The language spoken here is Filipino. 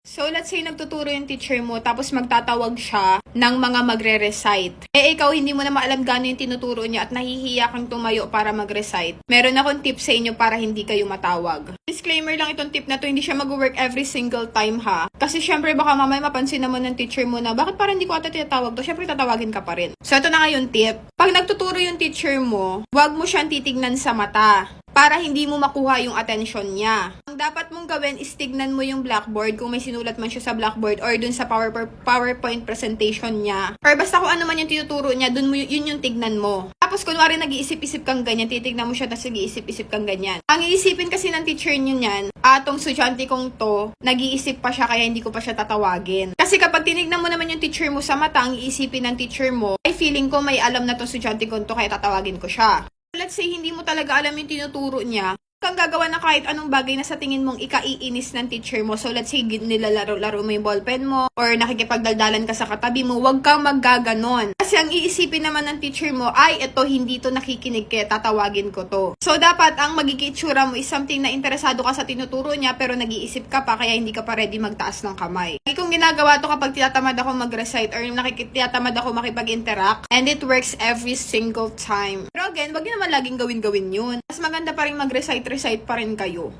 So, let's say nagtuturo yung teacher mo, tapos magtatawag siya ng mga magre-recite. Ikaw, hindi mo na maalam gano'n yung tinuturo niya at nahihiya kang tumayo para mag-recite. Meron akong tip sa inyo para hindi kayo matawag. Disclaimer lang itong tip na to, hindi siya mag-work every single time ha. Kasi syempre baka mamaya mapansin naman ng teacher mo na, bakit parang hindi ko ata tinatawag to? Syempre tatawagin ka pa rin. So, ito na nga yung tip. Pag nagtuturo yung teacher mo, huwag mo siyang titignan sa mata para hindi mo makuha yung attention niya. Ang dapat mong gawin is tignan mo yung blackboard kung may sinulat man siya sa blackboard or dun sa PowerPoint presentation niya. Or basta kung ano man yung tinuturo niya, yun yung tignan mo. Tapos kunwari nag-iisip-isip kang ganyan, titignan mo siya tapos nag-iisip-isip kang ganyan. Ang iisipin kasi ng teacher niyo niyan, atong estudyante kong to, nag-iisip pa siya kaya hindi ko pa siya tatawagin. Kasi kapag tinignan mo naman yung teacher mo sa mata, ang iisipin ng teacher mo, ay feeling ko may alam na tong estudyante kong to kaya tatawagin ko siya. Let's say, hindi mo talaga alam yung tinuturo niya, kang gagawa na kahit anong bagay na sa tingin mong ikaiinis ng teacher mo. So, let's say, nilalaro-laro mo yung ballpen mo or nakikipagdaldalan ka sa katabi mo, huwag kang maggaganon. Kasi ang iisipin naman ng teacher mo, ay, ito, hindi to nakikinig kaya tatawagin ko to. So, dapat ang magiging itsura mo is something na interesado ka sa tinuturo niya pero nag-iisip ka pa kaya hindi ka pa ready magtaas ng kamay. Kung ginagawa to kapag tinatamad ako mag-recite or tinatamad ako makipag-interact, and it works every single time. Pero again, wag niyo naman laging gawin yun. Mas maganda pa rin mag-recite pa rin kayo.